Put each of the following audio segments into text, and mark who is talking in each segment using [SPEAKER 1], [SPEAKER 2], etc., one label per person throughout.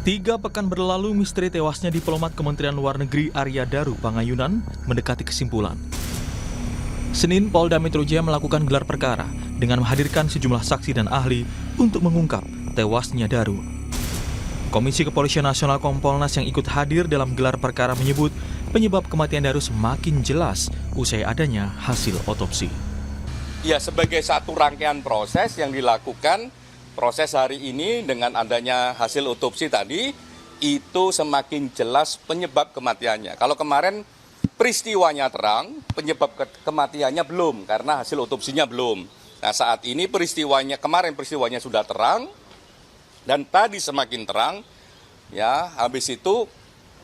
[SPEAKER 1] 3 pekan berlalu, misteri tewasnya diplomat Kementerian Luar Negeri Arya Daru Pangayunan mendekati kesimpulan. Senin, Polda Metro Jaya melakukan gelar perkara dengan menghadirkan sejumlah saksi dan ahli untuk mengungkap tewasnya Daru. Komisi Kepolisian Nasional Kompolnas yang ikut hadir dalam gelar perkara menyebut penyebab kematian Daru semakin jelas usai adanya hasil otopsi.
[SPEAKER 2] Ya, sebagai satu rangkaian proses yang dilakukan, proses hari ini dengan adanya hasil otopsi tadi, itu semakin jelas penyebab kematiannya. Kalau kemarin peristiwanya terang, penyebab kematiannya belum, karena hasil otopsinya belum. Nah, saat ini kemarin peristiwanya sudah terang, dan tadi semakin terang, ya, habis itu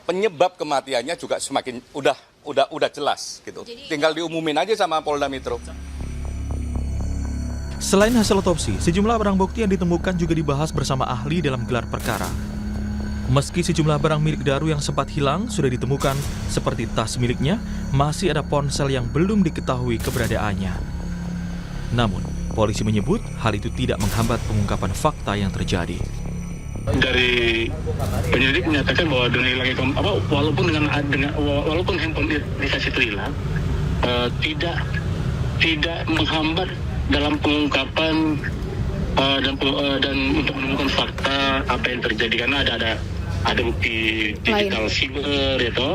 [SPEAKER 2] penyebab kematiannya juga semakin udah jelas gitu. Tinggal diumumin aja sama Polda Metro.
[SPEAKER 1] Selain hasil otopsi, sejumlah barang bukti yang ditemukan juga dibahas bersama ahli dalam gelar perkara. Meski sejumlah barang milik Daru yang sempat hilang sudah ditemukan, seperti tas miliknya, masih ada ponsel yang belum diketahui keberadaannya. Namun, polisi menyebut hal itu tidak menghambat pengungkapan fakta yang terjadi.
[SPEAKER 3] Dari penyelidik menyatakan bahwa dengan hilangnya walaupun handphone dikasih itu hilang, tidak menghambat dalam pengungkapan dan untuk menemukan fakta apa yang terjadi, karena ada bukti digital cyber itu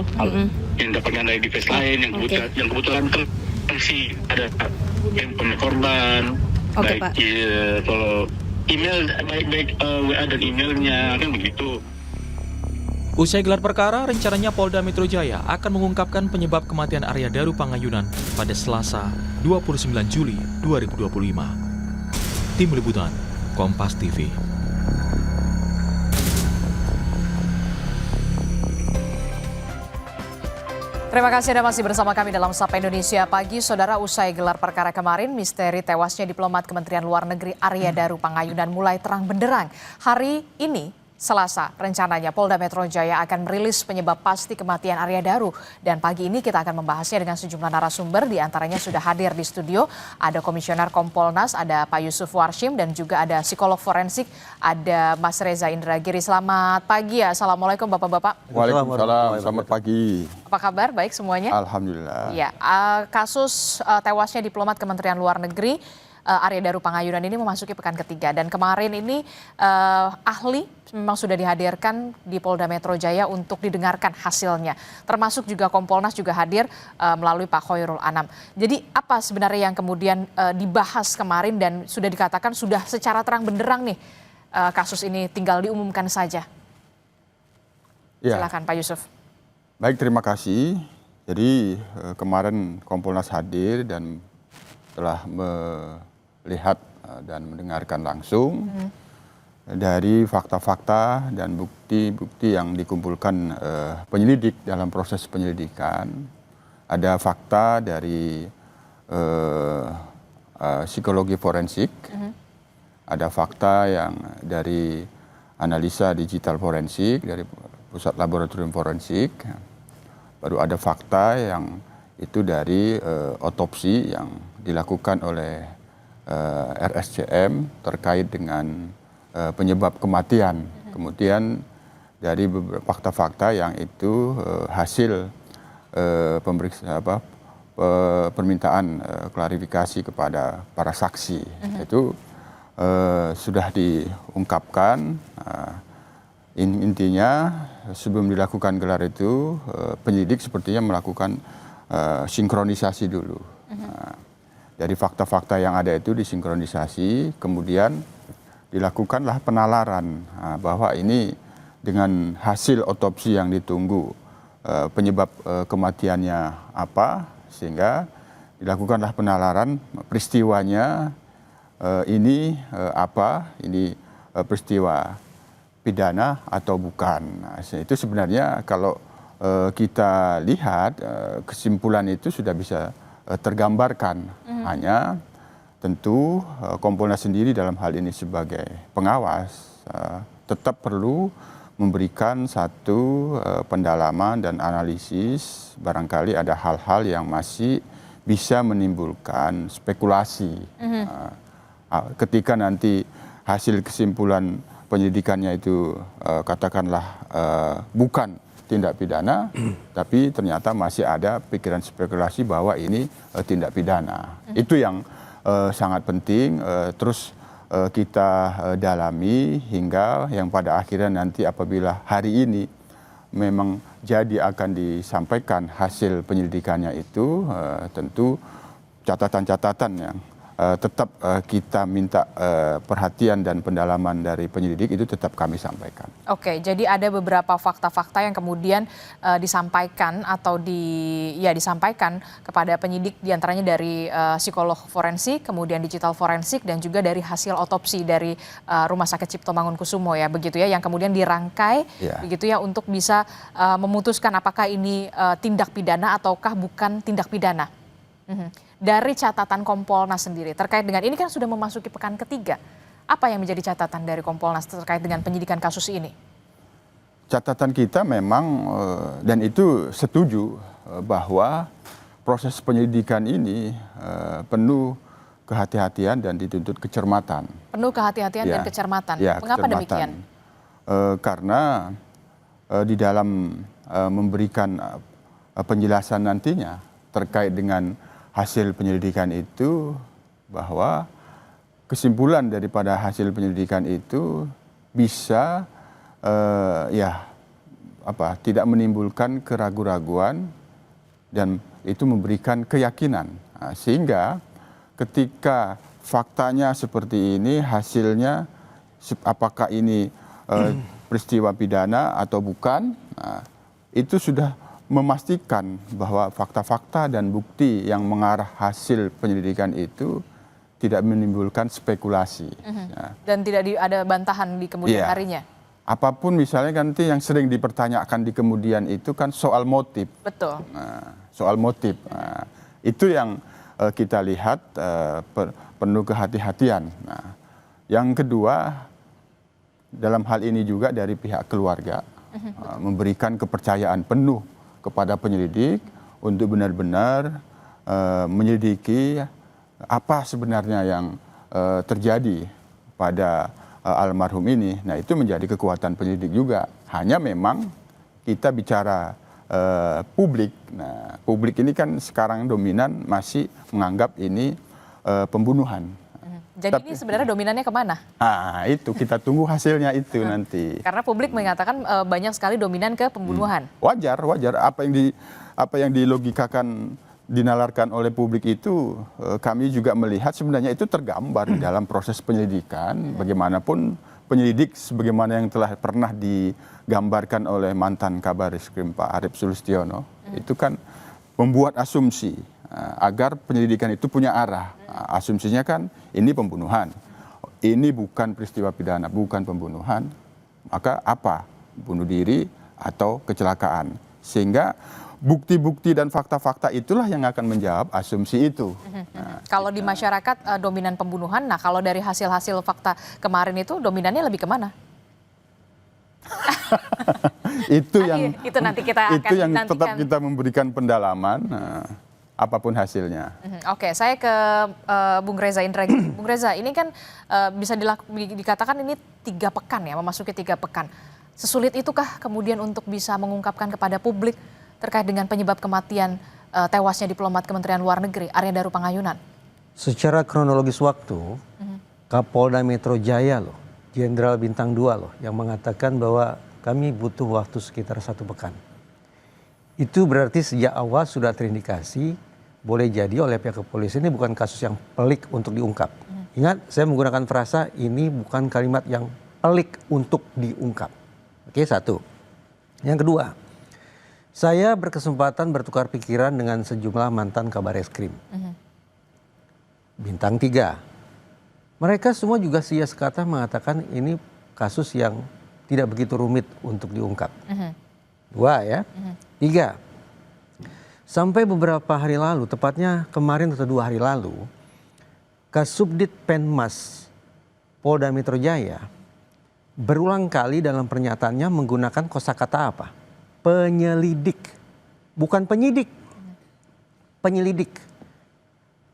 [SPEAKER 3] yang dapatkan dari device lain yang kebetulan terisi ada handphone korban, baik kalau email baik WA dan emailnya kan begitu.
[SPEAKER 1] Usai gelar perkara, rencananya Polda Metro Jaya akan mengungkapkan penyebab kematian Arya Daru Pangayunan pada Selasa 29 Juli 2025. Tim Liputan, Kompas TV.
[SPEAKER 4] Terima kasih Anda masih bersama kami dalam Sapa Indonesia Pagi. Saudara, usai gelar perkara kemarin, misteri tewasnya diplomat Kementerian Luar Negeri Arya Daru Pangayunan mulai terang benderang. Hari ini, Selasa, rencananya Polda Metro Jaya akan merilis penyebab pasti kematian Arya Daru. Dan pagi ini kita akan membahasnya dengan sejumlah narasumber, di antaranya sudah hadir di studio. Ada Komisioner Kompolnas, ada Pak Yusuf Warshim, dan juga ada psikolog forensik, ada Mas Reza Indragiri. Selamat pagi ya, Assalamualaikum Bapak-Bapak.
[SPEAKER 5] Waalaikumsalam, selamat pagi.
[SPEAKER 4] Apa kabar? Baik semuanya?
[SPEAKER 5] Alhamdulillah.
[SPEAKER 4] Ya, kasus tewasnya diplomat Kementerian Luar Negeri Arya Daru Pangayunan ini memasuki pekan ketiga, dan kemarin ini ahli memang sudah dihadirkan di Polda Metro Jaya untuk didengarkan hasilnya. Termasuk juga Kompolnas juga hadir melalui Pak Khoirul Anam. Jadi apa sebenarnya yang kemudian dibahas kemarin dan sudah dikatakan sudah secara terang benderang nih kasus ini tinggal diumumkan saja. Ya. Silakan Pak Yusuf.
[SPEAKER 5] Baik, terima kasih. Jadi kemarin Kompolnas hadir dan telah melihat dan mendengarkan langsung dari fakta-fakta dan bukti-bukti yang dikumpulkan penyelidik dalam proses penyelidikan. Ada fakta dari psikologi forensik, ada fakta yang dari analisa digital forensik dari Pusat Laboratorium Forensik, baru ada fakta yang itu dari otopsi yang dilakukan oleh RSCM terkait dengan penyebab kematian. Kemudian dari beberapa fakta-fakta yang itu hasil permintaan klarifikasi kepada para saksi. Itu sudah diungkapkan. Intinya sebelum dilakukan gelar itu penyidik sepertinya melakukan sinkronisasi dulu. Dari fakta-fakta yang ada itu disinkronisasi, kemudian dilakukanlah penalaran bahwa ini dengan hasil otopsi yang ditunggu penyebab kematiannya apa, sehingga dilakukanlah penalaran peristiwanya ini apa, ini peristiwa pidana atau bukan. Nah, itu sebenarnya kalau kita lihat kesimpulan itu sudah bisa tergambarkan. Hanya tentu Kompolnas sendiri dalam hal ini sebagai pengawas tetap perlu memberikan satu pendalaman dan analisis. Barangkali ada hal-hal yang masih bisa menimbulkan spekulasi. Ketika nanti hasil kesimpulan penyelidikannya itu katakanlah bukan tindak pidana, tapi ternyata masih ada pikiran spekulasi bahwa ini tindak pidana. Itu yang sangat penting terus kita dalami hingga yang pada akhirnya nanti apabila hari ini memang jadi akan disampaikan hasil penyelidikannya itu tentu catatan-catatan yang tetap kita minta perhatian dan pendalaman dari penyelidik itu tetap kami sampaikan.
[SPEAKER 4] Oke, jadi ada beberapa fakta-fakta yang kemudian disampaikan atau disampaikan kepada penyidik diantaranya dari psikolog forensik, kemudian digital forensik dan juga dari hasil otopsi dari Rumah Sakit Cipto Mangunkusumo ya begitu ya yang kemudian dirangkai begitu ya untuk bisa memutuskan apakah ini tindak pidana ataukah bukan tindak pidana. Dari catatan Kompolnas sendiri terkait dengan ini kan sudah memasuki pekan ketiga. Apa yang menjadi catatan dari Kompolnas terkait dengan penyidikan kasus ini?
[SPEAKER 5] Catatan kita memang dan itu setuju bahwa proses penyelidikan ini penuh kehati-hatian dan dituntut kecermatan.
[SPEAKER 4] Penuh kehati-hatian dan kecermatan. Mengapa demikian?
[SPEAKER 5] Karena di dalam memberikan penjelasan nantinya terkait dengan hasil penyelidikan itu bahwa kesimpulan daripada hasil penyelidikan itu bisa tidak menimbulkan keraguan-raguan dan itu memberikan keyakinan. Nah, sehingga ketika faktanya seperti ini hasilnya apakah ini peristiwa pidana atau bukan, nah, itu sudah memastikan bahwa fakta-fakta dan bukti yang mengarah hasil penyelidikan itu tidak menimbulkan spekulasi.
[SPEAKER 4] Dan tidak ada bantahan di kemudian harinya?
[SPEAKER 5] Apapun misalnya nanti yang sering dipertanyakan di kemudian itu kan soal motif.
[SPEAKER 4] Betul.
[SPEAKER 5] Nah, soal motif. Nah, itu yang kita lihat penuh kehati-hatian. Nah, yang kedua, dalam hal ini juga dari pihak keluarga memberikan kepercayaan penuh kepada penyelidik untuk benar-benar menyelidiki apa sebenarnya yang terjadi pada almarhum ini. Nah, itu menjadi kekuatan penyelidik juga. Hanya memang kita bicara publik. Nah, publik ini kan sekarang dominan masih menganggap ini pembunuhan.
[SPEAKER 4] Jadi ini sebenarnya dominannya kemana?
[SPEAKER 5] Ah, itu kita tunggu hasilnya itu nanti.
[SPEAKER 4] Karena publik mengatakan banyak sekali dominan ke pembunuhan.
[SPEAKER 5] Wajar. Apa yang dilogikakan, dinalarkan oleh publik itu kami juga melihat sebenarnya itu tergambar di dalam proses penyelidikan. Bagaimanapun penyelidik sebagaimana yang telah pernah digambarkan oleh mantan Kabariskrim Pak Arief Sulistiono, itu kan membuat asumsi agar penyelidikan itu punya arah. Asumsinya kan ini pembunuhan, ini bukan peristiwa pidana, bukan pembunuhan, maka apa? Bunuh diri atau kecelakaan. Sehingga bukti-bukti dan fakta-fakta itulah yang akan menjawab asumsi itu.
[SPEAKER 4] Kalau di masyarakat dominan pembunuhan, nah kalau dari hasil-hasil fakta kemarin itu dominannya lebih kemana?
[SPEAKER 5] itu nanti
[SPEAKER 4] nantikan.
[SPEAKER 5] kita memberikan pendalaman. Apapun hasilnya.
[SPEAKER 4] Oke, saya ke Bung Reza Indragiri. Bung Reza, ini kan bisa dikatakan ini 3 pekan ya, memasuki 3 pekan. Sesulit itukah kemudian untuk bisa mengungkapkan kepada publik terkait dengan penyebab kematian tewasnya diplomat Kementerian Luar Negeri Arya Daru Pangayunan?
[SPEAKER 6] Secara kronologis waktu, Kapolda Metro Jaya loh, Jenderal Bintang 2 loh, yang mengatakan bahwa kami butuh waktu sekitar 1 pekan. Itu berarti sejak awal sudah terindikasi boleh jadi oleh pihak kepolisian ini bukan kasus yang pelik untuk diungkap. Ingat, saya menggunakan frasa ini bukan kalimat yang pelik untuk diungkap. Oke, 1. Yang kedua, saya berkesempatan bertukar pikiran dengan sejumlah mantan Kabareskrim. Bintang 3. Mereka semua juga sia sekata mengatakan ini kasus yang tidak begitu rumit untuk diungkap. 2 ya. 3. Sampai beberapa hari lalu, tepatnya kemarin atau 2 hari lalu, Kasubdit Penmas Polda Metro Jaya berulang kali dalam pernyataannya menggunakan kosakata apa? Penyelidik. Bukan penyidik. Penyelidik.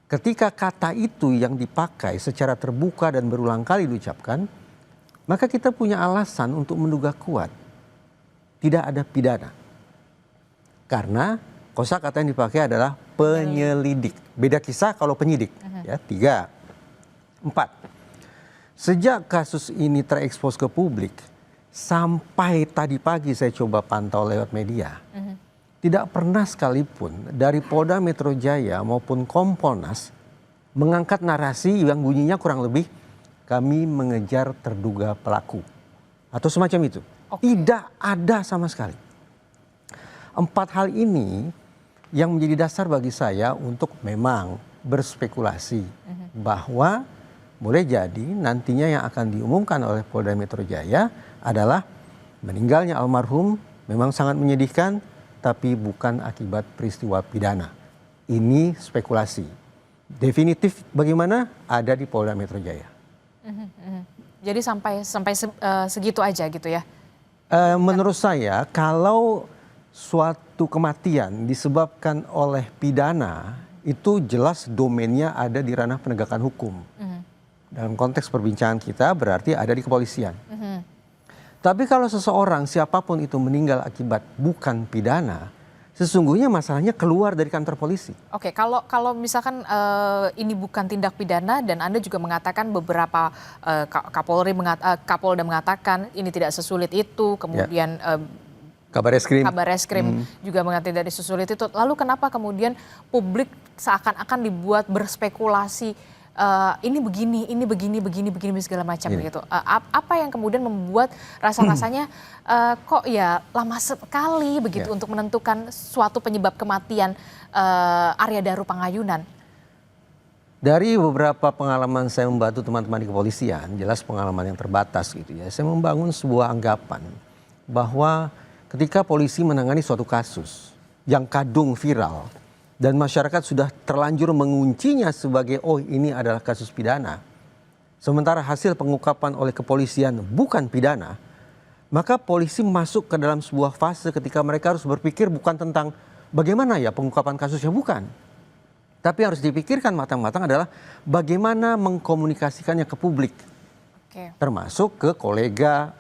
[SPEAKER 6] Ketika kata itu yang dipakai secara terbuka dan berulang kali diucapkan, maka kita punya alasan untuk menduga kuat tidak ada pidana. Karena kosakata yang dipakai adalah penyelidik. Beda kisah kalau penyidik. Ya, 3. 4. Sejak kasus ini terekspos ke publik, sampai tadi pagi saya coba pantau lewat media, tidak pernah sekalipun dari Polda Metro Jaya maupun Kompolnas mengangkat narasi yang bunyinya kurang lebih kami mengejar terduga pelaku atau semacam itu. Tidak ada sama sekali. 4 hal ini yang menjadi dasar bagi saya untuk memang berspekulasi bahwa boleh jadi nantinya yang akan diumumkan oleh Polda Metro Jaya adalah meninggalnya almarhum memang sangat menyedihkan, tapi bukan akibat peristiwa pidana. Ini spekulasi. Definitif bagaimana ada di Polda Metro Jaya.
[SPEAKER 4] Jadi sampai segitu aja gitu ya?
[SPEAKER 6] Menurut saya kalau suatu kematian disebabkan oleh pidana itu jelas domainnya ada di ranah penegakan hukum. Dalam konteks perbincangan kita berarti ada di kepolisian. Tapi kalau seseorang siapapun itu meninggal akibat bukan pidana, sesungguhnya masalahnya keluar dari kantor polisi.
[SPEAKER 4] Oke, kalau misalkan ini bukan tindak pidana dan Anda juga mengatakan beberapa Kapolda mengatakan ini tidak sesulit itu, kemudian
[SPEAKER 6] Kabar
[SPEAKER 4] Reskrim juga mengatakan tidak sesulit itu. Lalu kenapa kemudian publik seakan-akan dibuat berspekulasi ini begini segala macam gitu. Apa yang kemudian membuat rasanya kok ya lama sekali begitu untuk menentukan suatu penyebab kematian Arya Daru Pangayunan?
[SPEAKER 6] Dari beberapa pengalaman saya membantu teman-teman di kepolisian, jelas pengalaman yang terbatas gitu ya. Saya membangun sebuah anggapan bahwa ketika polisi menangani suatu kasus yang kadung viral dan masyarakat sudah terlanjur menguncinya sebagai oh ini adalah kasus pidana, sementara hasil pengungkapan oleh kepolisian bukan pidana, maka polisi masuk ke dalam sebuah fase ketika mereka harus berpikir bukan tentang bagaimana ya pengungkapan kasusnya, bukan. Tapi harus dipikirkan matang-matang adalah bagaimana mengkomunikasikannya ke publik. Termasuk ke kolega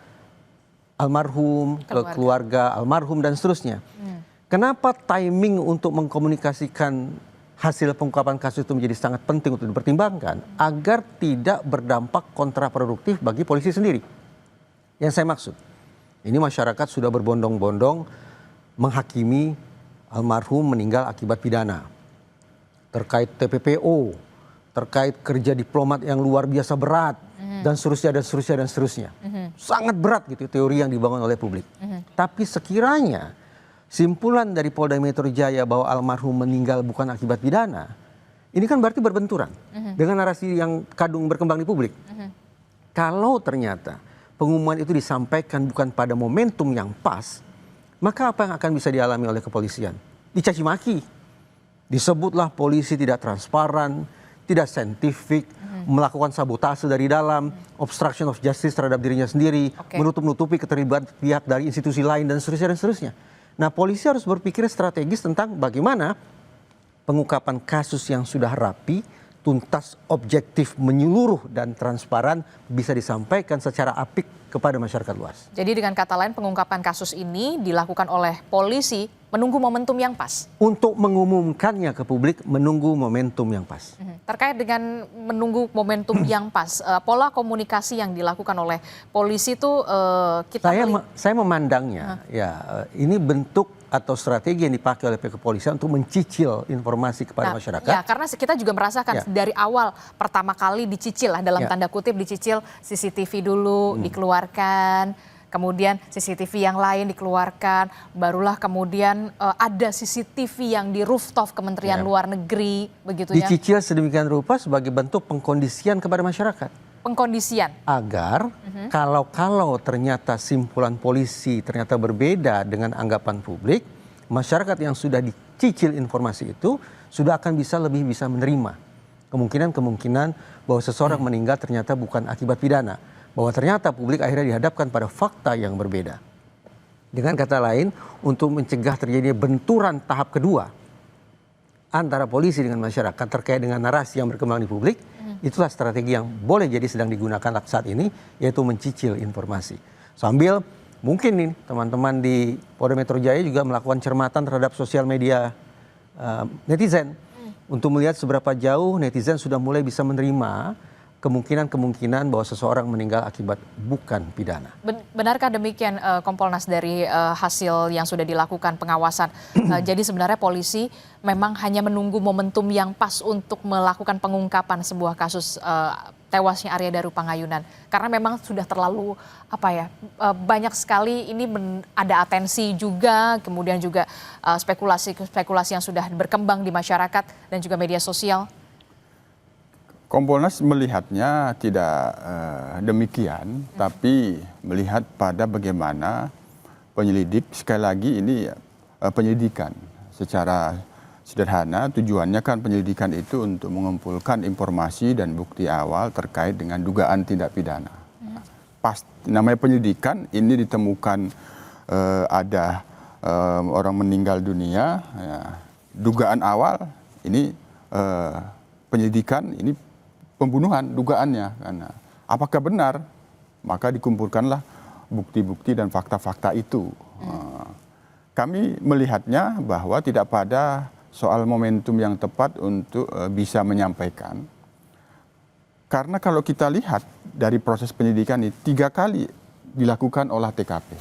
[SPEAKER 6] almarhum, ke keluarga almarhum dan seterusnya. Kenapa timing untuk mengkomunikasikan hasil pengungkapan kasus itu menjadi sangat penting untuk dipertimbangkan agar tidak berdampak kontraproduktif bagi polisi sendiri. Yang saya maksud, ini masyarakat sudah berbondong-bondong menghakimi almarhum meninggal akibat pidana. Terkait TPPO, terkait kerja diplomat yang luar biasa berat, dan seterusnya. Sangat berat gitu teori yang dibangun oleh publik. Tapi sekiranya simpulan dari Polda Metro Jaya bahwa almarhum meninggal bukan akibat pidana, ini kan berarti berbenturan dengan narasi yang kadung berkembang di publik. Kalau ternyata pengumuman itu disampaikan bukan pada momentum yang pas, maka apa yang akan bisa dialami oleh kepolisian? Dicaci maki. Disebutlah polisi tidak transparan, tidak saintifik, melakukan sabotase dari dalam, obstruction of justice terhadap dirinya sendiri, menutup-nutupi keterlibatan pihak dari institusi lain dan seterusnya. Nah, polisi harus berpikir strategis tentang bagaimana pengungkapan kasus yang sudah rapi, tuntas, objektif, menyeluruh dan transparan bisa disampaikan secara apik kepada masyarakat luas.
[SPEAKER 4] Jadi dengan kata lain pengungkapan kasus ini dilakukan oleh polisi menunggu momentum yang pas.
[SPEAKER 6] Untuk mengumumkannya ke publik menunggu momentum yang pas.
[SPEAKER 4] Terkait dengan menunggu momentum yang pas, pola komunikasi yang dilakukan oleh polisi itu
[SPEAKER 6] saya memandangnya ini bentuk atau strategi yang dipakai oleh pihak kepolisian untuk mencicil informasi kepada masyarakat.
[SPEAKER 4] Ya, karena kita juga merasakan dari awal pertama kali dicicil lah dalam tanda kutip dicicil CCTV dulu dikeluarkan, kemudian CCTV yang lain dikeluarkan, barulah kemudian ada CCTV yang di rooftop Kementerian Luar Negeri begitu ya.
[SPEAKER 6] Dicicil sedemikian rupa sebagai bentuk pengkondisian kepada masyarakat.
[SPEAKER 4] Pengkondisian.
[SPEAKER 6] Agar kalau ternyata simpulan polisi ternyata berbeda dengan anggapan publik, masyarakat yang sudah dicicil informasi itu sudah akan lebih bisa menerima kemungkinan bahwa seseorang meninggal ternyata bukan akibat pidana, bahwa ternyata publik akhirnya dihadapkan pada fakta yang berbeda. Dengan kata lain, untuk mencegah terjadinya benturan tahap kedua antara polisi dengan masyarakat terkait dengan narasi yang berkembang di publik, Itulah strategi yang boleh jadi sedang digunakan saat ini, yaitu mencicil informasi. Sambil mungkin nih teman-teman di Polda Metro Jaya juga melakukan cermatan terhadap sosial media netizen untuk melihat seberapa jauh netizen sudah mulai bisa menerima kemungkinan bahwa seseorang meninggal akibat bukan pidana.
[SPEAKER 4] Benarkah demikian Kompolnas dari hasil yang sudah dilakukan pengawasan? Jadi sebenarnya polisi memang hanya menunggu momentum yang pas untuk melakukan pengungkapan sebuah kasus tewasnya Arya Daru Pangayunan. Karena memang sudah terlalu banyak sekali ini ada atensi juga, kemudian juga spekulasi yang sudah berkembang di masyarakat dan juga media sosial.
[SPEAKER 5] Kompolnas melihatnya tidak demikian, tapi melihat pada bagaimana penyelidik, sekali lagi ini penyelidikan secara sederhana, tujuannya kan penyelidikan itu untuk mengumpulkan informasi dan bukti awal terkait dengan dugaan tindak pidana. Namanya penyelidikan, ini ditemukan ada orang meninggal dunia, dugaan awal ini penyelidikan ini pembunuhan dugaannya, karena apakah benar, maka dikumpulkanlah bukti-bukti dan fakta-fakta itu. Kami melihatnya bahwa tidak pada soal momentum yang tepat untuk bisa menyampaikan, karena kalau kita lihat dari proses penyidikan ini 3 kali dilakukan olah TKP.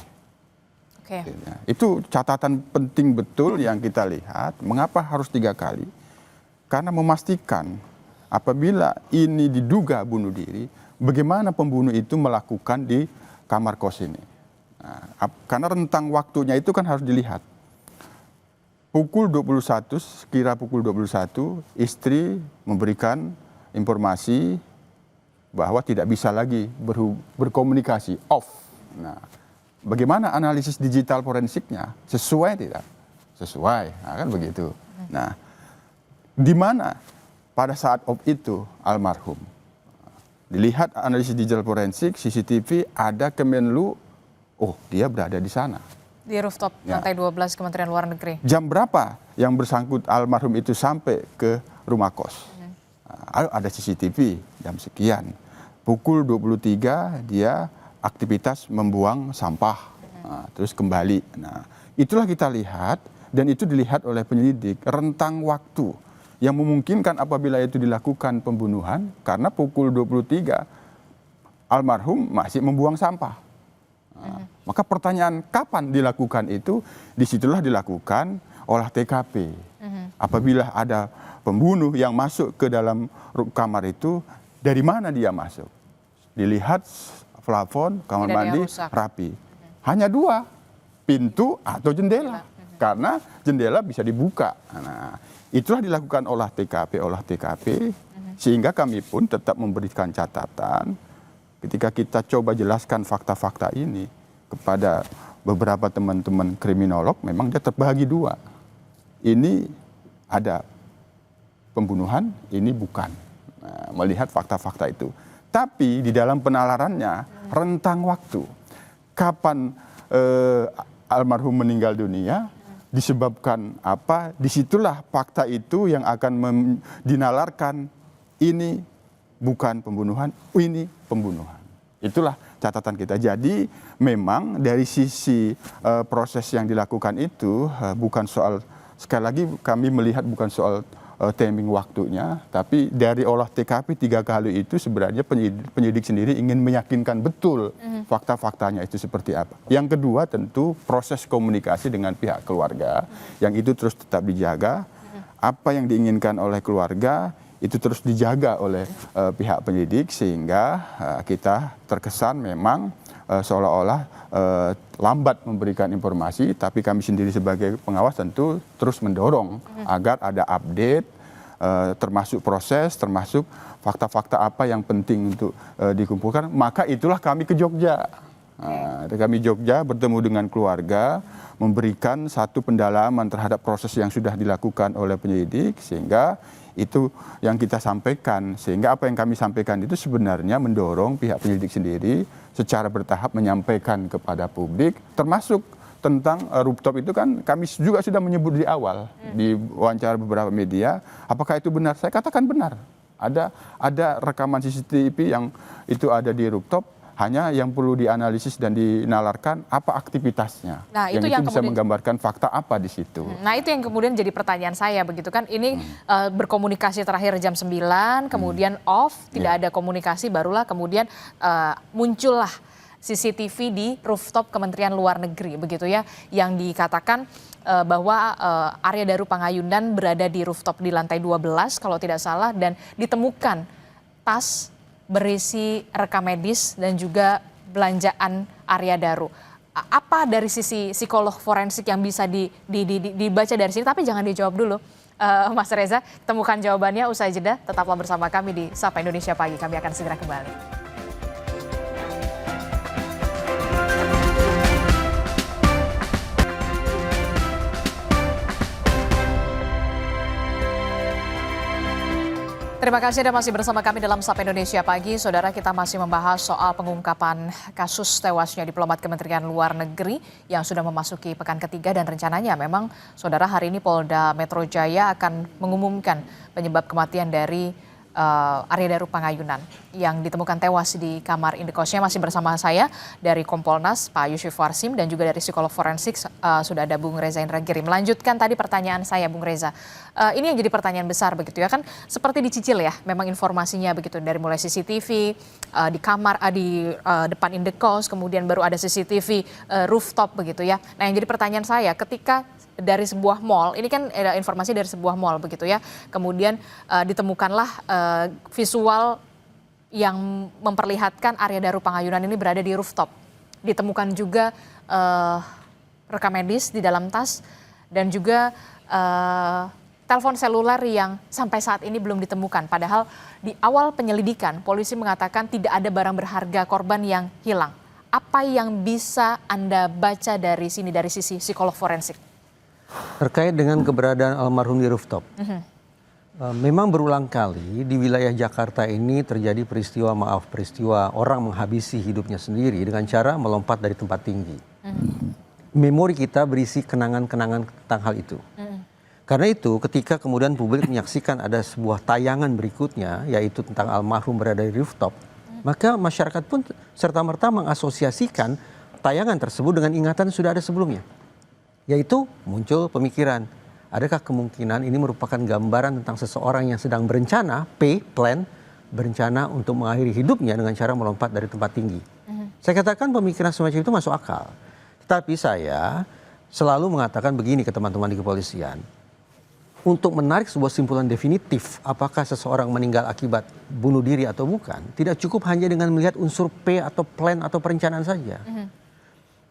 [SPEAKER 5] Itu catatan penting betul yang kita lihat. Mengapa harus 3 kali? Karena memastikan apabila ini diduga bunuh diri, bagaimana pembunuh itu melakukan di kamar kos ini. Nah, karena rentang waktunya itu kan harus dilihat. Pukul 21, sekira pukul 21, istri memberikan informasi bahwa tidak bisa lagi berkomunikasi, off. Nah, bagaimana analisis digital forensiknya? Sesuai tidak? Sesuai, nah, kan begitu. Nah, di mana pada saat off itu almarhum? Dilihat analisis digital forensik, CCTV, ada Kemenlu, oh dia berada di sana.
[SPEAKER 4] Di rooftop lantai 12 Kementerian Luar Negeri.
[SPEAKER 5] Jam berapa yang bersangkut almarhum itu sampai ke rumah kos? Ada CCTV, jam sekian. Pukul 23 dia aktivitas membuang sampah, terus kembali. Nah, itulah kita lihat, dan itu dilihat oleh penyelidik, rentang waktu yang memungkinkan apabila itu dilakukan pembunuhan, karena pukul 23 almarhum masih membuang sampah. Maka pertanyaan kapan dilakukan itu, disitulah dilakukan olah TKP. Apabila ada pembunuh yang masuk ke dalam kamar itu, dari mana dia masuk? Dilihat plafon, kamar mandi rapi. Hanya 2, pintu atau jendela. Karena jendela bisa dibuka. Nah, itulah dilakukan olah TKP, sehingga kami pun tetap memberikan catatan ketika kita coba jelaskan fakta-fakta ini kepada beberapa teman-teman kriminolog, memang dia terbagi 2. Ini ada pembunuhan, ini bukan. Nah, melihat fakta-fakta itu. Tapi di dalam penalarannya, rentang waktu. Kapan almarhum meninggal dunia, disebabkan apa, disitulah fakta itu yang akan dinalarkan, ini bukan pembunuhan, ini pembunuhan. Itulah catatan kita. Jadi memang dari sisi proses yang dilakukan itu bukan soal, sekali lagi kami melihat bukan soal timing waktunya, tapi dari olah TKP 3 kali itu sebenarnya penyidik sendiri ingin meyakinkan betul fakta-faktanya itu seperti apa. Yang kedua tentu proses komunikasi dengan pihak keluarga, yang itu terus tetap dijaga. Apa yang diinginkan oleh keluarga itu terus dijaga oleh pihak penyidik, sehingga kita terkesan memang seolah-olah lambat memberikan informasi, tapi kami sendiri sebagai pengawas tentu terus mendorong agar ada update, termasuk proses, termasuk fakta-fakta apa yang penting untuk dikumpulkan. Maka itulah kami ke Jogja. Kami Jogja bertemu dengan keluarga, memberikan satu pendalaman terhadap proses yang sudah dilakukan oleh penyidik, sehingga itu yang kita sampaikan. Sehingga apa yang kami sampaikan itu sebenarnya mendorong pihak penyidik sendiri secara bertahap menyampaikan kepada publik, termasuk tentang rooftop itu kan kami juga sudah menyebut di awal di wawancara beberapa media. Apakah itu benar? Saya katakan benar. Ada rekaman CCTV yang itu ada di rooftop, hanya yang perlu dianalisis dan dinalarkan apa aktivitasnya.
[SPEAKER 4] Nah,
[SPEAKER 5] yang
[SPEAKER 4] itu
[SPEAKER 5] itu
[SPEAKER 4] yang
[SPEAKER 5] bisa
[SPEAKER 4] kemudian
[SPEAKER 5] menggambarkan fakta apa di situ.
[SPEAKER 4] Nah, itu yang kemudian jadi pertanyaan saya begitu kan. Ini berkomunikasi terakhir jam 9, kemudian off, tidak ada komunikasi, barulah kemudian muncullah CCTV di rooftop Kementerian Luar Negeri begitu ya, yang dikatakan bahwa Arya Daru Pangayunan berada di rooftop di lantai 12 kalau tidak salah, dan ditemukan tas berisi rekam medis dan juga belanjaan Arya Daru. Apa dari sisi psikolog forensik yang bisa dibaca dari sini? Tapi jangan dijawab dulu, Mas Reza. Temukan jawabannya usai jeda. Tetaplah bersama kami di Sapa Indonesia Pagi. Kami akan segera kembali. Terima kasih Anda masih bersama kami dalam Sapa Indonesia Pagi. Saudara, kita masih membahas soal pengungkapan kasus tewasnya diplomat Kementerian Luar Negeri yang sudah memasuki pekan ketiga, dan rencananya memang saudara hari ini Polda Metro Jaya akan mengumumkan penyebab kematian dari Arya Daru Pangayunan yang ditemukan tewas di kamar indekosnya. Masih bersama saya dari Kompolnas Pak Yusuf Warsim, dan juga dari psikolog forensik sudah ada Bung Reza Indragiri. Melanjutkan tadi pertanyaan saya Bung Reza, ini yang jadi pertanyaan besar begitu ya kan, seperti dicicil ya memang informasinya begitu, dari mulai CCTV di kamar, di depan indekos, kemudian baru ada CCTV rooftop begitu ya. Nah, yang jadi pertanyaan saya, ketika dari sebuah mall, ini kan informasi dari sebuah mall begitu ya, kemudian ditemukanlah visual yang memperlihatkan Arya Daru Pangayunan ini berada di rooftop. Ditemukan juga rekam medis di dalam tas, dan juga telepon seluler yang sampai saat ini belum ditemukan. Padahal di awal penyelidikan polisi mengatakan tidak ada barang berharga korban yang hilang. Apa yang bisa Anda baca dari sini dari sisi psikolog forensik?
[SPEAKER 6] Terkait dengan keberadaan almarhum di rooftop, memang berulang kali di wilayah Jakarta ini terjadi peristiwa orang menghabisi hidupnya sendiri dengan cara melompat dari tempat tinggi. Memori kita berisi kenangan-kenangan tentang hal itu. Karena itu ketika kemudian publik menyaksikan ada sebuah tayangan berikutnya, yaitu tentang almarhum berada di rooftop, maka masyarakat pun serta-merta mengasosiasikan tayangan tersebut dengan ingatan yang sudah ada sebelumnya. Yaitu muncul pemikiran, adakah kemungkinan ini merupakan gambaran tentang seseorang yang sedang berencana, berencana untuk mengakhiri hidupnya dengan cara melompat dari tempat tinggi. Saya katakan pemikiran semacam itu masuk akal. Tetapi saya selalu mengatakan begini ke teman-teman di kepolisian, untuk menarik sebuah simpulan definitif apakah seseorang meninggal akibat bunuh diri atau bukan, tidak cukup hanya dengan melihat unsur P atau plan atau perencanaan saja.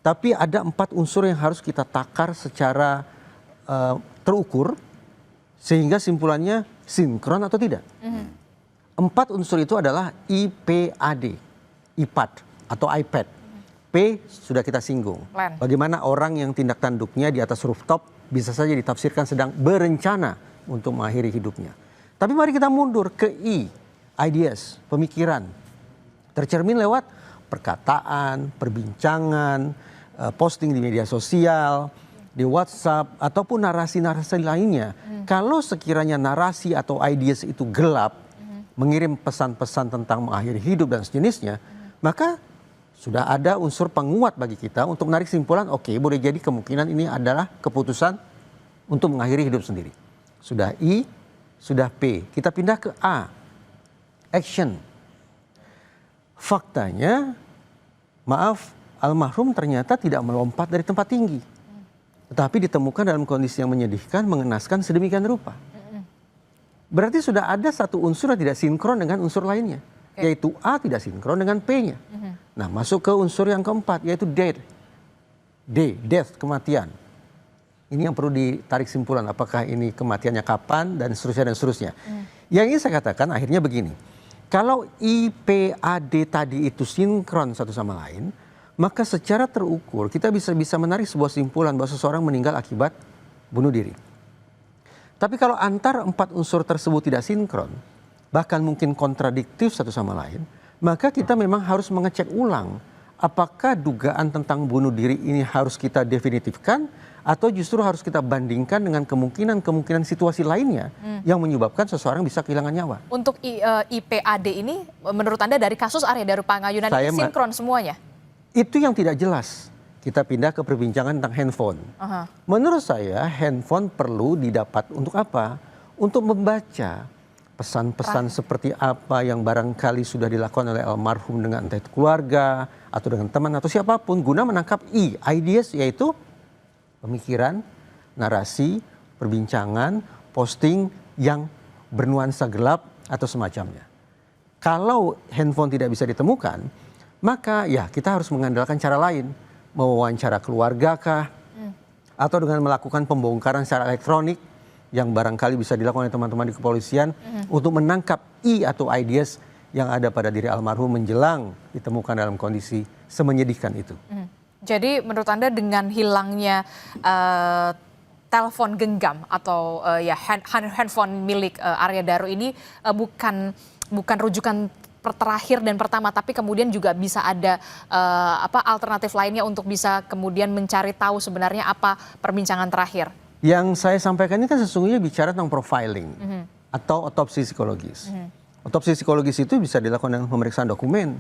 [SPEAKER 6] Tapi ada 4 unsur yang harus kita takar secara terukur sehingga simpulannya sinkron atau tidak. 4 unsur itu adalah IPAD, IPAD atau iPad. P sudah kita singgung. Bagaimana orang yang tindak tanduknya di atas rooftop bisa saja ditafsirkan sedang berencana untuk mengakhiri hidupnya. Tapi mari kita mundur ke I, ideas, pemikiran. Tercermin lewat perkataan, perbincangan, posting di media sosial, di WhatsApp, ataupun narasi-narasi lainnya. Kalau sekiranya narasi atau ideas itu gelap, mengirim pesan-pesan tentang mengakhiri hidup dan sejenisnya, maka sudah ada unsur penguat bagi kita untuk menarik simpulan, oke, boleh jadi kemungkinan ini adalah keputusan untuk mengakhiri hidup sendiri. Sudah I, sudah P. Kita pindah ke A, action. Faktanya, almarhum ternyata tidak melompat dari tempat tinggi. Tetapi ditemukan dalam kondisi yang menyedihkan, mengenaskan sedemikian rupa. Berarti sudah ada satu unsur yang tidak sinkron dengan unsur lainnya. Yaitu A tidak sinkron dengan P-nya. Nah, masuk ke unsur yang keempat, yaitu death. Death, kematian. Ini yang perlu ditarik simpulan, apakah ini kematiannya kapan, dan seterusnya, dan seterusnya. Yang ini saya katakan akhirnya begini. Kalau IPAD tadi itu sinkron satu sama lain, maka secara terukur kita bisa menarik sebuah simpulan bahwa seseorang meninggal akibat bunuh diri. Tapi kalau antar 4 unsur tersebut tidak sinkron, bahkan mungkin kontradiktif satu sama lain, maka kita memang harus mengecek ulang apakah dugaan tentang bunuh diri ini harus kita definitifkan atau justru harus kita bandingkan dengan kemungkinan situasi lainnya yang menyebabkan seseorang bisa kehilangan nyawa.
[SPEAKER 4] Untuk IPAD ini menurut Anda dari kasus Arya Daru Pangayunan ini sinkron semuanya?
[SPEAKER 6] Itu yang tidak jelas. Kita pindah ke perbincangan tentang handphone. Menurut saya handphone perlu didapat untuk apa? Untuk membaca pesan-pesan seperti apa yang barangkali sudah dilakukan oleh almarhum dengan entah itu keluarga atau dengan teman atau siapapun guna menangkap ideas, yaitu pemikiran, narasi, perbincangan, posting yang bernuansa gelap atau semacamnya. Kalau handphone tidak bisa ditemukan, maka ya kita harus mengandalkan cara lain. Mewawancara keluarga kah? Atau dengan melakukan pembongkaran secara elektronik yang barangkali bisa dilakukan oleh teman-teman di kepolisian untuk menangkap atau ideas yang ada pada diri almarhum menjelang ditemukan dalam kondisi semenyedihkan itu.
[SPEAKER 4] Jadi menurut Anda dengan hilangnya telepon genggam atau handphone milik Arya Daru ini bukan rujukan terakhir dan pertama, tapi kemudian juga bisa ada alternatif lainnya untuk bisa kemudian mencari tahu sebenarnya apa perbincangan terakhir.
[SPEAKER 6] Yang saya sampaikan ini kan sesungguhnya bicara tentang profiling atau otopsi psikologis. Otopsi psikologis itu bisa dilakukan dengan pemeriksaan dokumen,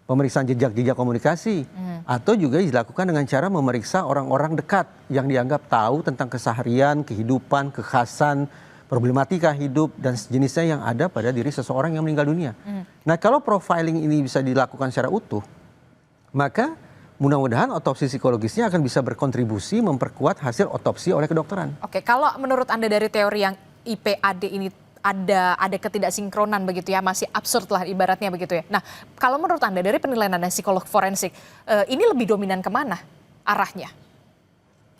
[SPEAKER 6] pemeriksaan jejak-jejak komunikasi, atau juga dilakukan dengan cara memeriksa orang-orang dekat yang dianggap tahu tentang keseharian, kehidupan, kekhasan, problematika hidup dan sejenisnya yang ada pada diri seseorang yang meninggal dunia. Nah, kalau profiling ini bisa dilakukan secara utuh, maka mudah-mudahan otopsi psikologisnya akan bisa berkontribusi memperkuat hasil otopsi oleh kedokteran.
[SPEAKER 4] Oke, kalau menurut Anda dari teori yang IPAD ini ada ketidaksinkronan begitu ya, masih absurd lah ibaratnya begitu ya. Nah, kalau menurut Anda dari penilaian Anda psikolog forensik, ini lebih dominan kemana arahnya?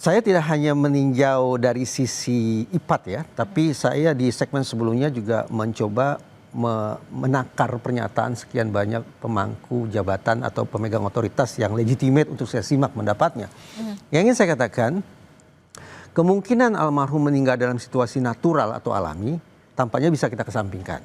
[SPEAKER 6] Saya tidak hanya meninjau dari sisi IPAD ya, tapi saya di segmen sebelumnya juga mencoba menakar pernyataan sekian banyak pemangku jabatan atau pemegang otoritas yang legitimate untuk saya simak pendapatnya. Yang ingin saya katakan, kemungkinan almarhum meninggal dalam situasi natural atau alami tampaknya bisa kita kesampingkan.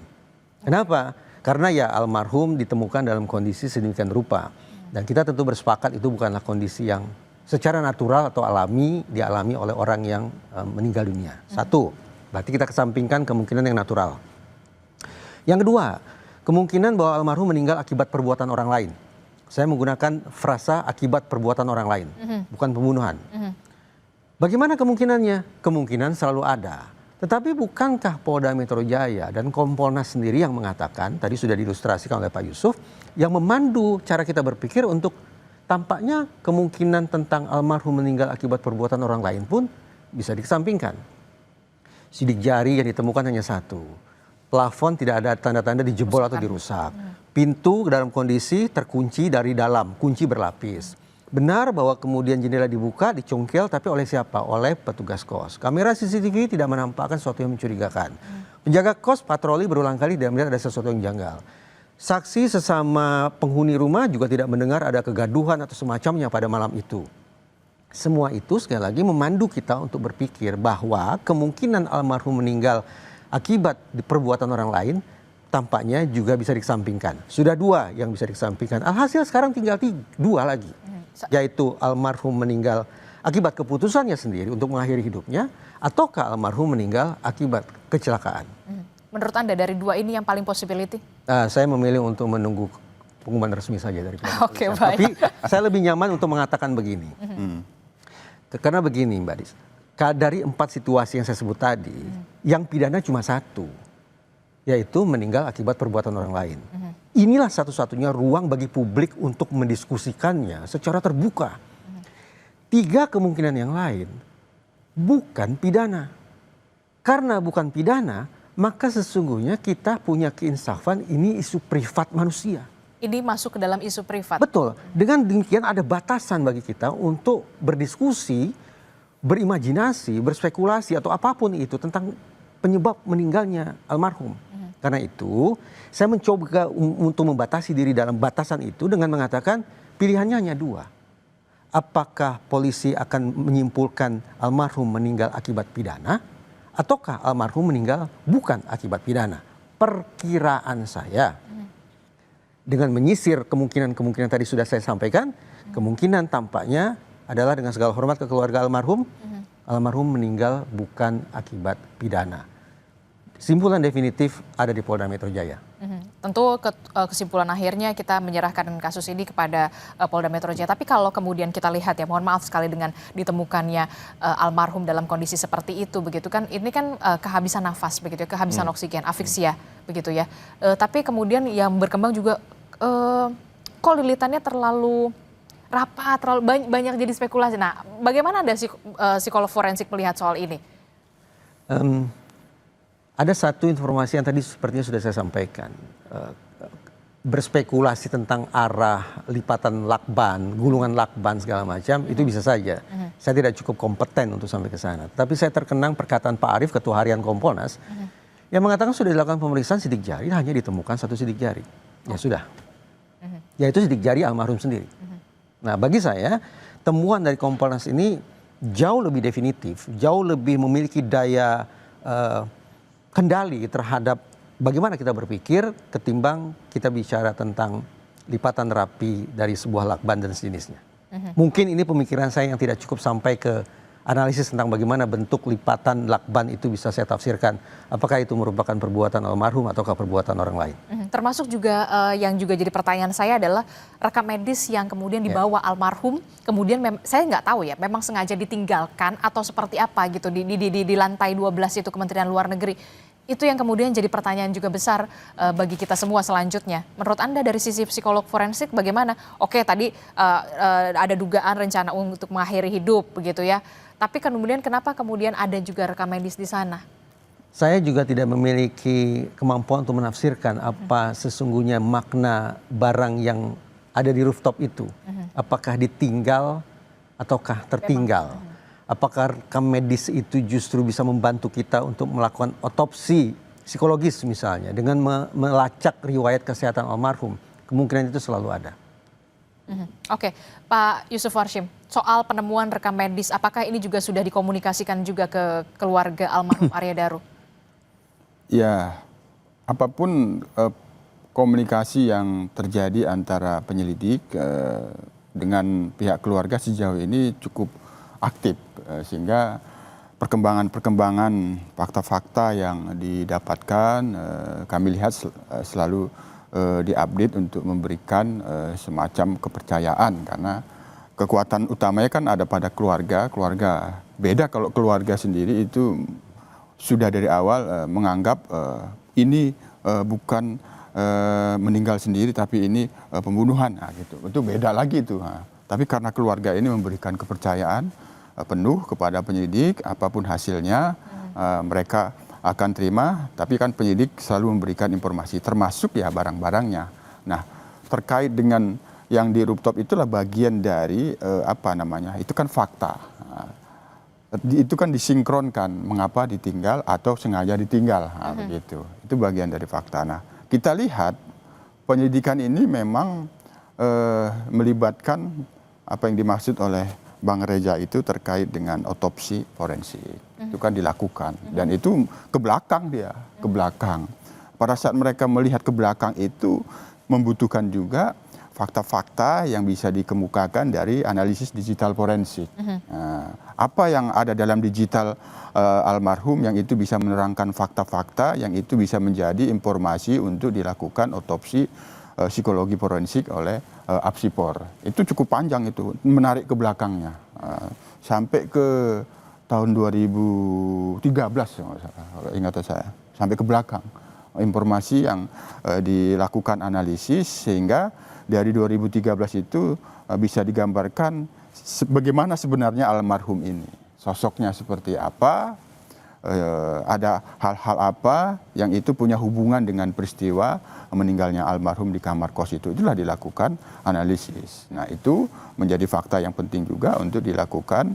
[SPEAKER 6] Kenapa? Karena ya almarhum ditemukan dalam kondisi sedemikian rupa. Dan kita tentu bersepakat itu bukanlah kondisi yang secara natural atau alami dialami oleh orang yang meninggal dunia. Satu, berarti kita kesampingkan kemungkinan yang natural. Yang kedua, kemungkinan bahwa almarhum meninggal akibat perbuatan orang lain. Saya menggunakan frasa akibat perbuatan orang lain, bukan pembunuhan. Bagaimana kemungkinannya? Kemungkinan selalu ada. Tetapi bukankah Polda Metro Jaya dan Kompolnas sendiri yang mengatakan, tadi sudah diilustrasikan oleh Pak Yusuf, yang memandu cara kita berpikir untuk tampaknya kemungkinan tentang almarhum meninggal akibat perbuatan orang lain pun bisa dikesampingkan. Sidik jari yang ditemukan hanya satu. Plafon tidak ada tanda-tanda dijebol atau dirusak. Pintu dalam kondisi terkunci dari dalam, kunci berlapis. Benar bahwa kemudian jendela dibuka, dicongkel, tapi oleh siapa? Oleh petugas kos. Kamera CCTV tidak menampakkan sesuatu yang mencurigakan. Penjaga kos patroli berulang kali tidak melihat ada sesuatu yang janggal. Saksi sesama penghuni rumah juga tidak mendengar ada kegaduhan atau semacamnya pada malam itu. Semua itu sekali lagi memandu kita untuk berpikir bahwa kemungkinan almarhum meninggal akibat perbuatan orang lain tampaknya juga bisa dikesampingkan. Sudah dua yang bisa dikesampingkan. Alhasil sekarang tinggal dua lagi. Yaitu almarhum meninggal akibat keputusannya sendiri untuk mengakhiri hidupnya, ataukah almarhum meninggal akibat kecelakaan.
[SPEAKER 4] Menurut Anda dari dua ini yang paling possibility?
[SPEAKER 6] Saya memilih untuk menunggu pengumuman resmi saja dari pihak
[SPEAKER 4] Oke,
[SPEAKER 6] kepolisian.
[SPEAKER 4] baik.
[SPEAKER 6] Tapi saya lebih nyaman untuk mengatakan begini. Karena begini Mbak Dis, dari 4 situasi yang saya sebut tadi, yang pidana cuma satu, yaitu meninggal akibat perbuatan orang lain. Inilah satu-satunya ruang bagi publik untuk mendiskusikannya secara terbuka. 3 kemungkinan yang lain bukan pidana. Karena bukan pidana, maka sesungguhnya kita punya keinsafan, ini isu privat manusia.
[SPEAKER 4] Ini masuk ke dalam isu privat.
[SPEAKER 6] Betul. Dengan demikian ada batasan bagi kita untuk berdiskusi, berimajinasi, berspekulasi atau apapun itu tentang penyebab meninggalnya almarhum. Karena itu saya mencoba untuk membatasi diri dalam batasan itu dengan mengatakan pilihannya hanya 2. Apakah polisi akan menyimpulkan almarhum meninggal akibat pidana, ataukah almarhum meninggal bukan akibat pidana? Perkiraan saya, dengan menyisir kemungkinan-kemungkinan tadi sudah saya sampaikan, kemungkinan tampaknya adalah dengan segala hormat ke keluarga almarhum, almarhum meninggal bukan akibat pidana. Kesimpulan definitif ada di Polda Metro Jaya.
[SPEAKER 4] Tentu kesimpulan akhirnya kita menyerahkan kasus ini kepada Polda Metro Jaya. Tapi kalau kemudian kita lihat ya, mohon maaf sekali dengan ditemukannya almarhum dalam kondisi seperti itu, begitu kan? Ini kan kehabisan nafas, begitu ya, kehabisan oksigen, afiksia, begitu ya. Tapi kemudian yang berkembang juga kok lilitannya terlalu rapat, terlalu banyak jadi spekulasi. Nah, bagaimana Anda psikolog forensik melihat soal ini?
[SPEAKER 6] Ada satu informasi yang tadi sepertinya sudah saya sampaikan. Berspekulasi tentang arah lipatan lakban, gulungan lakban segala macam, itu bisa saja. Saya tidak cukup kompeten untuk sampai ke sana. Tapi saya terkenang perkataan Pak Arief, Ketua Harian Kompolnas, yang mengatakan sudah dilakukan pemeriksaan sidik jari, hanya ditemukan satu sidik jari. Ya sudah. Yaitu sidik jari almarhum sendiri. Nah, bagi saya, temuan dari Kompolnas ini jauh lebih definitif, jauh lebih memiliki daya kendali terhadap bagaimana kita berpikir ketimbang kita bicara tentang lipatan rapi dari sebuah lakban dan sejenisnya. Mungkin ini pemikiran saya yang tidak cukup sampai ke analisis tentang bagaimana bentuk lipatan lakban itu bisa saya tafsirkan. Apakah itu merupakan perbuatan almarhum ataukah perbuatan orang lain.
[SPEAKER 4] Termasuk juga yang juga jadi pertanyaan saya adalah rekam medis yang kemudian dibawa almarhum, kemudian saya nggak tahu ya, memang sengaja ditinggalkan atau seperti apa gitu di lantai 12 itu Kementerian Luar Negeri. Itu yang kemudian jadi pertanyaan juga besar bagi kita semua selanjutnya. Menurut Anda dari sisi psikolog forensik bagaimana? Oke, tadi ada dugaan rencana untuk mengakhiri hidup begitu ya. Tapi kemudian kenapa kemudian ada juga rekam medis di sana?
[SPEAKER 6] Saya juga tidak memiliki kemampuan untuk menafsirkan apa sesungguhnya makna barang yang ada di rooftop itu. Apakah ditinggal ataukah tertinggal? Apakah rekam medis itu justru bisa membantu kita untuk melakukan otopsi psikologis misalnya dengan melacak riwayat kesehatan almarhum? Kemungkinan itu selalu ada.
[SPEAKER 4] Oke, Pak Yusuf Warshim, soal penemuan rekam medis, apakah ini juga sudah dikomunikasikan juga ke keluarga almarhum Arya Daru?
[SPEAKER 5] Ya, apapun komunikasi yang terjadi antara penyelidik dengan pihak keluarga sejauh ini cukup aktif, sehingga perkembangan fakta-fakta yang didapatkan kami lihat selalu diupdate untuk memberikan semacam kepercayaan, karena kekuatan utamanya kan ada pada keluarga. Beda kalau keluarga sendiri itu sudah dari awal menganggap ini bukan meninggal sendiri tapi ini pembunuhan, nah, gitu. Itu beda lagi itu. Nah. Tapi karena keluarga ini memberikan kepercayaan penuh kepada penyelidik, apapun hasilnya mereka akan terima, tapi kan penyidik selalu memberikan informasi, termasuk ya barang-barangnya. Nah, terkait dengan yang di rooftop itulah bagian dari itu kan fakta. Itu kan disinkronkan, mengapa ditinggal atau sengaja ditinggal, begitu. Itu bagian dari fakta. Nah, kita lihat penyelidikan ini memang melibatkan apa yang dimaksud oleh Bang Reza itu terkait dengan otopsi forensik. Itu kan dilakukan dan itu ke belakang dia, ke belakang. Pada saat mereka melihat ke belakang itu membutuhkan juga fakta-fakta yang bisa dikemukakan dari analisis digital forensik. Nah, apa yang ada dalam digital almarhum yang itu bisa menerangkan fakta-fakta yang itu bisa menjadi informasi untuk dilakukan otopsi psikologi forensik oleh Apsipor. Itu cukup panjang itu, menarik ke belakangnya. Sampai ke tahun 2013, kalau ingatan saya. Sampai ke belakang. Informasi yang dilakukan analisis sehingga dari 2013 itu bisa digambarkan bagaimana sebenarnya almarhum ini. Sosoknya seperti apa, ada hal-hal apa yang itu punya hubungan dengan peristiwa meninggalnya almarhum di kamar kos itu. Itulah dilakukan analisis. Nah, itu menjadi fakta yang penting juga untuk dilakukan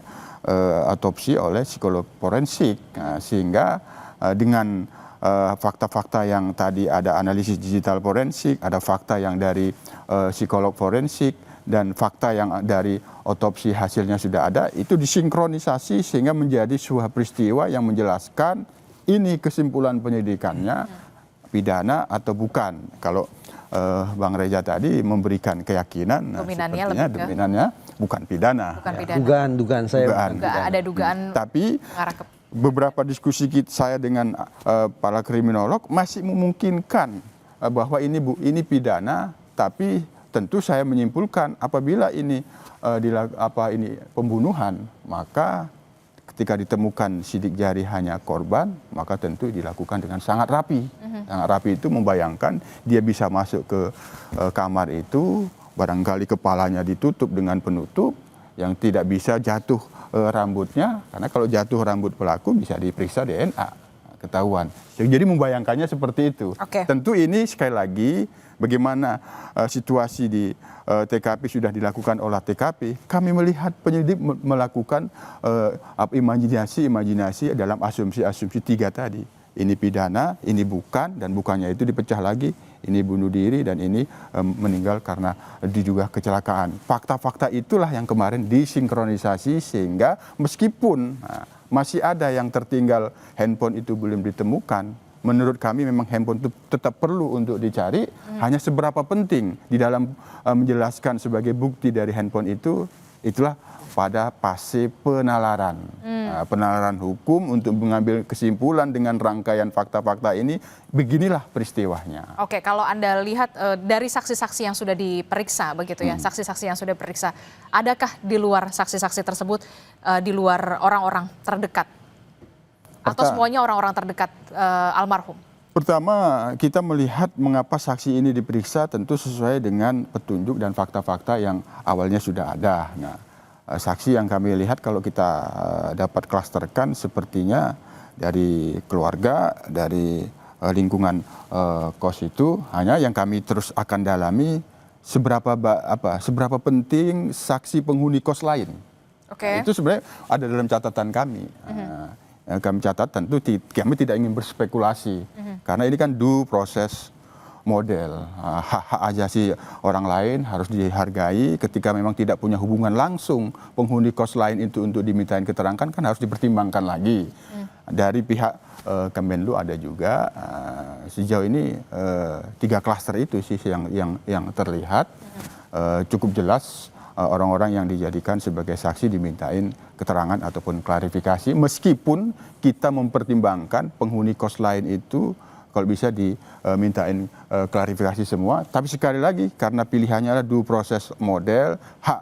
[SPEAKER 5] otopsi oleh psikolog forensik. Nah, sehingga dengan fakta-fakta yang tadi ada analisis digital forensik, ada fakta yang dari psikolog forensik, dan fakta yang dari otopsi hasilnya sudah ada, itu disinkronisasi sehingga menjadi sebuah peristiwa yang menjelaskan ini kesimpulan penyelidikannya pidana atau bukan. Kalau Bang Reza tadi memberikan keyakinan,
[SPEAKER 4] dominannya
[SPEAKER 5] dominannya bukan pidana.
[SPEAKER 4] Bukan
[SPEAKER 5] ya.
[SPEAKER 4] pidana.
[SPEAKER 6] Dugaan saya.
[SPEAKER 4] Ada dugaan
[SPEAKER 5] Tapi
[SPEAKER 4] mengarah ke
[SPEAKER 5] beberapa diskusi saya dengan para kriminolog masih memungkinkan bahwa ini pidana, tapi tentu saya menyimpulkan apabila ini pembunuhan, maka ketika ditemukan sidik jari hanya korban, maka tentu dilakukan dengan sangat rapi. Sangat rapi itu membayangkan dia bisa masuk ke kamar itu, barangkali kepalanya ditutup dengan penutup yang tidak bisa jatuh rambutnya, karena kalau jatuh rambut pelaku bisa diperiksa DNA, ketahuan. Jadi membayangkannya seperti itu.
[SPEAKER 4] Oke.
[SPEAKER 5] Tentu ini sekali lagi bagaimana situasi di TKP sudah dilakukan olah TKP, kami melihat penyidik melakukan imajinasi dalam asumsi-asumsi 3 tadi. Ini pidana, ini bukan, dan bukannya itu dipecah lagi. Ini bunuh diri dan ini meninggal karena diduga kecelakaan. Fakta-fakta itulah yang kemarin disinkronisasi sehingga meskipun masih ada yang tertinggal handphone itu belum ditemukan, menurut kami memang handphone itu tetap perlu untuk dicari. Hanya seberapa penting di dalam menjelaskan sebagai bukti dari handphone itu, itulah pada fase penalaran. Penalaran hukum untuk mengambil kesimpulan dengan rangkaian fakta-fakta ini, beginilah peristiwanya.
[SPEAKER 4] Oke, kalau Anda lihat dari saksi-saksi yang sudah diperiksa begitu ya, saksi-saksi yang sudah diperiksa, adakah di luar saksi-saksi tersebut, di luar orang-orang terdekat? Atau semuanya orang-orang terdekat almarhum?
[SPEAKER 5] Pertama, kita melihat mengapa saksi ini diperiksa tentu sesuai dengan petunjuk dan fakta-fakta yang awalnya sudah ada. Nah, saksi yang kami lihat kalau kita dapat klasterkan sepertinya dari keluarga, dari lingkungan kos itu, hanya yang kami terus akan dalami seberapa penting saksi penghuni kos lain.
[SPEAKER 4] Oke.
[SPEAKER 5] Itu sebenarnya ada dalam catatan kami. Kami catat tentu kami tidak ingin berspekulasi karena ini kan due proses model, hak asasi orang lain harus dihargai. Ketika memang tidak punya hubungan langsung penghuni kos lain itu untuk dimintain keterangan kan harus dipertimbangkan lagi. Dari pihak Kemenlu ada juga sejauh ini 3 klaster itu sih yang terlihat cukup jelas. Orang-orang yang dijadikan sebagai saksi dimintain keterangan ataupun klarifikasi, meskipun kita mempertimbangkan penghuni kos lain itu kalau bisa dimintain klarifikasi semua. Tapi sekali lagi karena pilihannya adalah due proses model, hak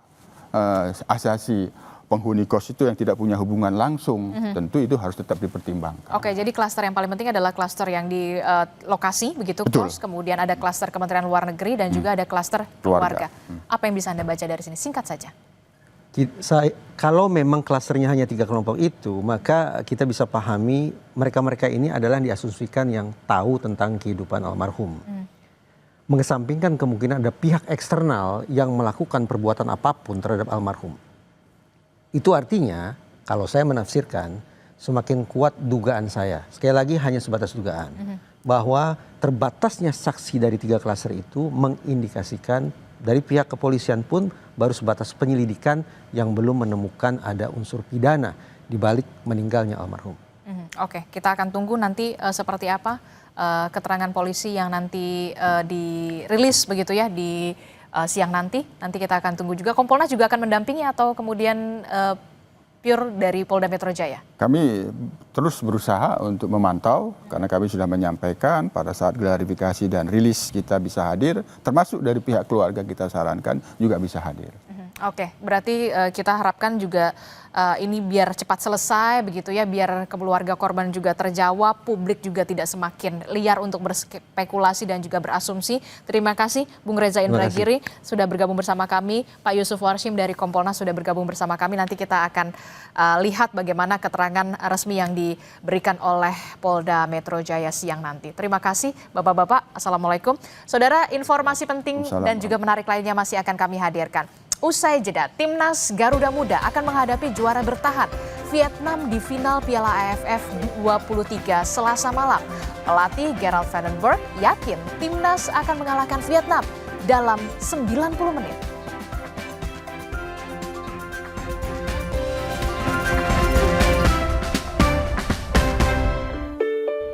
[SPEAKER 5] asasi penghuni kos itu yang tidak punya hubungan langsung, tentu itu harus tetap dipertimbangkan.
[SPEAKER 4] Oke, jadi klaster yang paling penting adalah klaster yang di lokasi, begitu,
[SPEAKER 5] Betul.
[SPEAKER 4] kos, kemudian ada klaster Kementerian Luar Negeri, dan juga ada klaster keluarga. Apa yang bisa Anda baca dari sini? Singkat saja.
[SPEAKER 6] Kalau memang klasternya hanya 3 kelompok itu, maka kita bisa pahami mereka-mereka ini adalah yang diasumsikan yang tahu tentang kehidupan almarhum. Mengesampingkan kemungkinan ada pihak eksternal yang melakukan perbuatan apapun terhadap almarhum. Itu artinya, kalau saya menafsirkan, semakin kuat dugaan saya. Sekali lagi hanya sebatas dugaan. Bahwa terbatasnya saksi dari 3 klaster itu mengindikasikan dari pihak kepolisian pun baru sebatas penyelidikan yang belum menemukan ada unsur pidana di balik meninggalnya almarhum.
[SPEAKER 4] Oke, kita akan tunggu nanti seperti apa keterangan polisi yang nanti dirilis begitu ya di siang nanti. Nanti kita akan tunggu juga. Kompolnas juga akan mendampingi atau kemudian pure dari Polda Metro Jaya?
[SPEAKER 5] Kami terus berusaha untuk memantau karena kami sudah menyampaikan pada saat klarifikasi dan rilis kita bisa hadir, termasuk dari pihak keluarga kita sarankan juga bisa hadir.
[SPEAKER 4] Oke, berarti kita harapkan juga ini biar cepat selesai begitu ya, biar keluarga korban juga terjawab, publik juga tidak semakin liar untuk berspekulasi dan juga berasumsi. Terima kasih Bung Reza Indragiri sudah bergabung bersama kami, Pak Yusuf Warshim dari Kompolnas sudah bergabung bersama kami. Nanti kita akan lihat bagaimana keterangan resmi yang diberikan oleh Polda Metro Jaya siang nanti. Terima kasih Bapak-Bapak, Assalamualaikum. Saudara, informasi penting dan juga menarik lainnya masih akan kami hadirkan. Usai jeda, Timnas Garuda Muda akan menghadapi juara bertahan Vietnam di final Piala AFF 23 Selasa malam. Pelatih Gerald Vandenberg yakin Timnas akan mengalahkan Vietnam dalam 90 menit.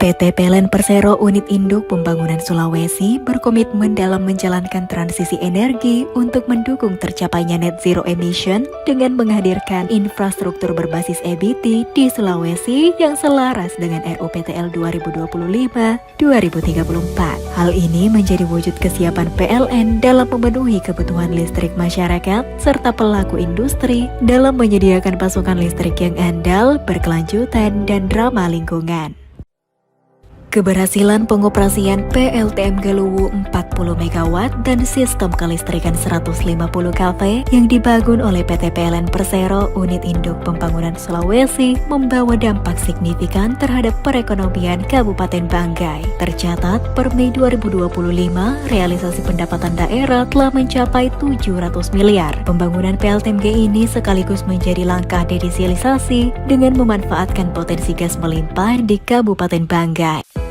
[SPEAKER 7] PT PLN Persero Unit Induk Pembangunan Sulawesi berkomitmen dalam menjalankan transisi energi untuk mendukung tercapainya net zero emission dengan menghadirkan infrastruktur berbasis EBT di Sulawesi yang selaras dengan RUPTL 2025-2034. Hal ini menjadi wujud kesiapan PLN dalam memenuhi kebutuhan listrik masyarakat serta pelaku industri dalam menyediakan pasokan listrik yang andal, berkelanjutan, dan ramah lingkungan. Keberhasilan pengoperasian PLTM Galuwu 40 MW dan sistem kelistrikan 150 kV yang dibangun oleh PT PLN Persero Unit Induk Pembangunan Sulawesi membawa dampak signifikan terhadap perekonomian Kabupaten Banggai. Tercatat per Mei 2025, realisasi pendapatan daerah telah mencapai 700 miliar. Pembangunan PLTMG ini sekaligus menjadi langkah dedesialisasi dengan memanfaatkan potensi gas melimpah di Kabupaten Banggai.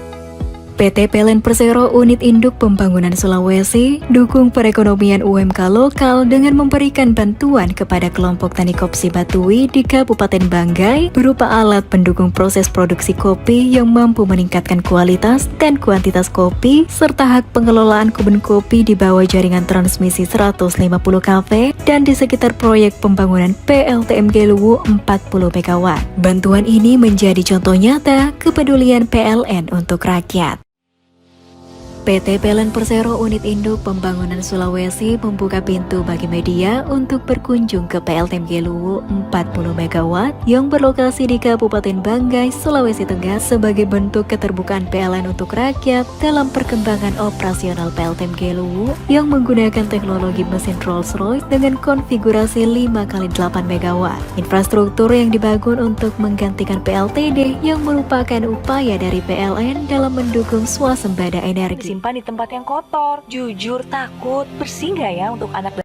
[SPEAKER 7] PT PLN Persero Unit Induk Pembangunan Sulawesi dukung perekonomian UMK lokal dengan memberikan bantuan kepada kelompok tani Kopsi Batui di Kabupaten Banggai berupa alat pendukung proses produksi kopi yang mampu meningkatkan kualitas dan kuantitas kopi serta hak pengelolaan kebun kopi di bawah jaringan transmisi 150 kV dan di sekitar proyek pembangunan PLTM Galuwu 40 MW. Bantuan ini menjadi contoh nyata kepedulian PLN untuk rakyat. PT PLN Persero Unit Induk Pembangunan Sulawesi membuka pintu bagi media untuk berkunjung ke PLTM Galuwu 40 MW yang berlokasi di Kabupaten Banggai, Sulawesi Tengah sebagai bentuk keterbukaan PLN untuk rakyat dalam perkembangan operasional PLTM Galuwu yang menggunakan teknologi mesin Rolls-Royce dengan konfigurasi 5x8 MW. Infrastruktur yang dibangun untuk menggantikan PLTD yang merupakan upaya dari PLN dalam mendukung swasembada energi.
[SPEAKER 8] Simpan di tempat yang kotor. Jujur takut, bersih nggak ya untuk anak